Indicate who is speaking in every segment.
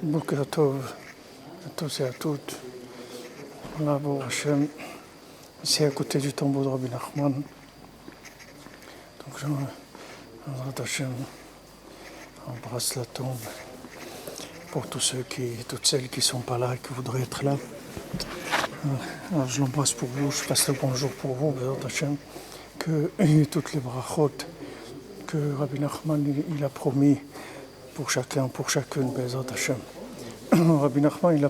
Speaker 1: Boker Tov à tous et à toutes. Là, bon, Hachem, ici à côté du tombeau de Rabbi Nachman. Donc, Hachem embrasse la tombe pour tous toutes celles qui ne sont pas là et qui voudraient être là. Alors, je l'embrasse pour vous, je passe le bonjour pour vous, Hachem, que toutes les brachot que Rabbi Nachman il a promis pour chacun, pour chacune, Bezat Hachem. Rabbi Nachman, il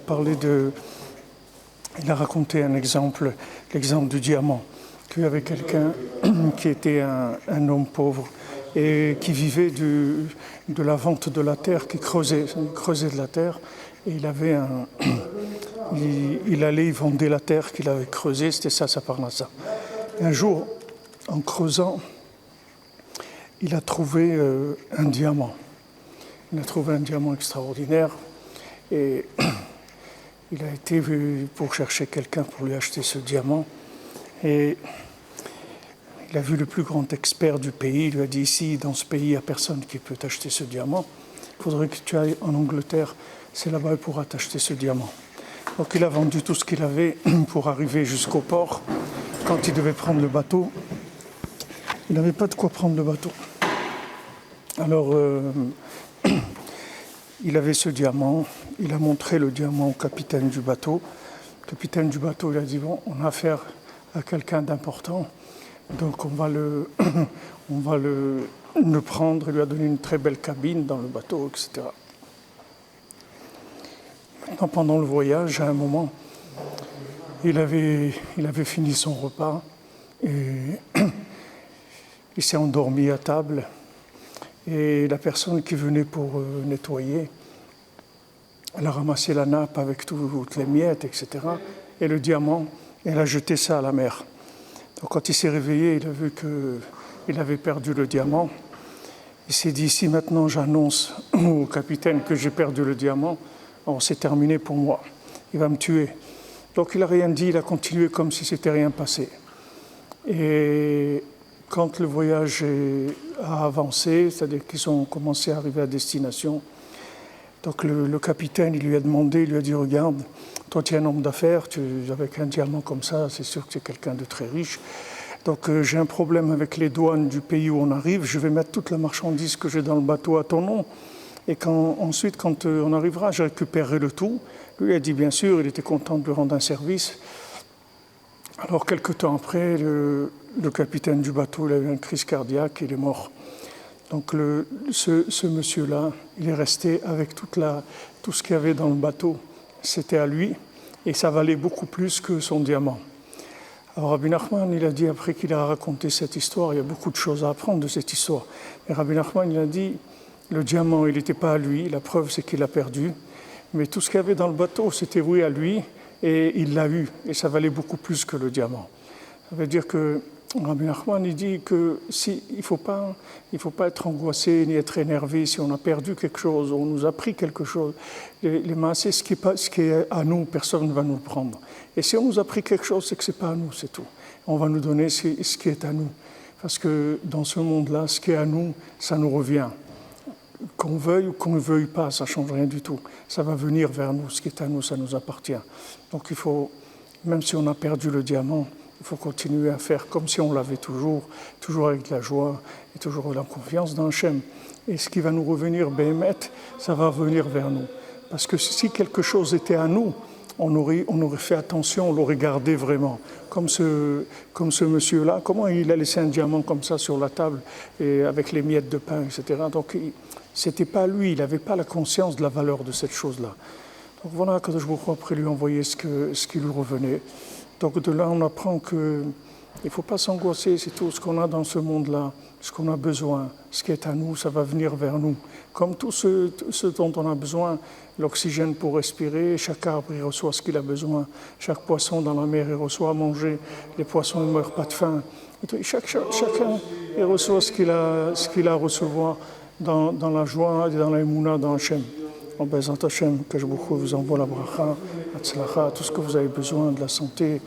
Speaker 1: a raconté un exemple, l'exemple du diamant, qu'il y avait quelqu'un qui était un homme pauvre et qui vivait de la vente de la terre, qui creusait de la terre, et il vendait la terre qu'il avait creusée, c'était ça parnassa. Un jour, en creusant, il a trouvé un diamant. Il a trouvé un diamant extraordinaire et il a été pour chercher quelqu'un pour lui acheter ce diamant. Et il a vu le plus grand expert du pays. Il lui a dit, ici, dans ce pays, il n'y a personne qui peut t'acheter ce diamant. Il faudrait que tu ailles en Angleterre. C'est là-bas qu'il pourra t'acheter ce diamant. Donc il a vendu tout ce qu'il avait pour arriver jusqu'au port. Quand il devait prendre le bateau, il n'avait pas de quoi prendre le bateau. Alors, il avait ce diamant, il a montré le diamant au capitaine du bateau. Le capitaine du bateau, il a dit, bon, on a affaire à quelqu'un d'important, donc on va le prendre. Il lui a donné une très belle cabine dans le bateau, etc. Maintenant, pendant le voyage, à un moment, il avait fini son repas et il s'est endormi à table. Et la personne qui venait pour nettoyer, elle a ramassé la nappe avec toutes les miettes, etc. Et le diamant, elle a jeté ça à la mer. Donc quand il s'est réveillé, il a vu qu'il avait perdu le diamant. Il s'est dit, si maintenant j'annonce au capitaine que j'ai perdu le diamant, c'est terminé pour moi. Il va me tuer. Donc il n'a rien dit, il a continué comme si c'était rien passé. Et quand le voyage a avancé, c'est-à-dire qu'ils ont commencé à arriver à destination, donc le capitaine, il lui a demandé, il lui a dit, regarde, toi tu es un homme d'affaires, avec un diamant comme ça, c'est sûr que tu es quelqu'un de très riche. Donc j'ai un problème avec les douanes du pays où on arrive, je vais mettre toute la marchandise que j'ai dans le bateau à ton nom, et ensuite, quand on arrivera, je récupérerai le tout. Lui a dit, bien sûr, il était content de lui rendre un service. Alors, quelque temps après, le capitaine du bateau, il a eu une crise cardiaque, il est mort. Donc, ce monsieur-là, il est resté avec tout ce qu'il y avait dans le bateau. C'était à lui, et ça valait beaucoup plus que son diamant. Alors, Rabbi Nachman, il a dit, après qu'il a raconté cette histoire, il y a beaucoup de choses à apprendre de cette histoire. Et Rabbi Nachman, il a dit, le diamant, il n'était pas à lui, la preuve, c'est qu'il l'a perdu. Mais tout ce qu'il y avait dans le bateau, c'était voué à lui, et il l'a eu, et ça valait beaucoup plus que le diamant. Ça veut dire que Rabbi Nachman, il dit que il ne faut pas être angoissé ni être énervé si on a perdu quelque chose, on nous a pris quelque chose. Les massés, ce qui est à nous, personne ne va nous le prendre. Et si on nous a pris quelque chose, c'est que ce n'est pas à nous, c'est tout. On va nous donner ce qui est à nous. Parce que dans ce monde-là, ce qui est à nous, ça nous revient. Qu'on veuille ou qu'on ne veuille pas, ça ne change rien du tout. Ça va venir vers nous, ce qui est à nous, ça nous appartient. Donc il faut, même si on a perdu le diamant, il faut continuer à faire comme si on l'avait toujours avec de la joie et toujours de la confiance dans Hachem. Et ce qui va nous revenir, Béhémet, ça va venir vers nous. Parce que si quelque chose était à nous, on aurait fait attention, on l'aurait gardé vraiment. Comme ce monsieur-là, comment il a laissé un diamant comme ça sur la table, et avec les miettes de pain, etc. Donc, c'était pas lui, il n'avait pas la conscience de la valeur de cette chose-là. Donc voilà, quand je vous crois, après lui envoyer ce qui lui revenait. Donc de là, on apprend qu'il ne faut pas s'angoisser, c'est tout ce qu'on a dans ce monde-là, ce qu'on a besoin, ce qui est à nous, ça va venir vers nous. Comme tout ce dont on a besoin, l'oxygène pour respirer, chaque arbre il reçoit ce qu'il a besoin, chaque poisson dans la mer il reçoit à manger, les poissons ne meurent pas de faim. Chacun il reçoit ce qu'il a à recevoir dans la joie et dans la émouna dans Hachem. En Bezat Hachem, que je vous envoie la bracha, la tzlacha, tout ce que vous avez besoin, de la santé,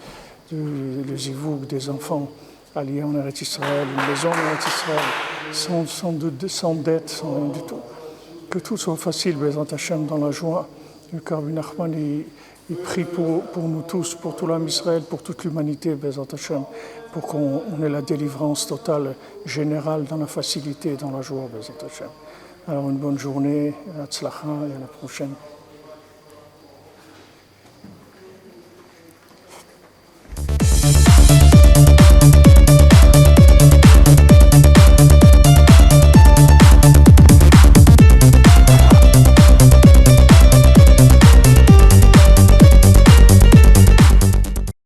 Speaker 1: le zivouk, des enfants, alliés en Eretz Israël, une maison en Eretz Israël, sans dette, sans rien du tout. que tout soit facile, Bezat Hashem, dans la joie. Le Rabbi Nachman, il prie pour nous tous, pour tout l'âme Israël, pour toute l'humanité, Bezat Hashem, pour qu'on ait la délivrance totale, générale, dans la facilité et dans la joie, Bezat Hashem. Alors une bonne journée, à la prochaine.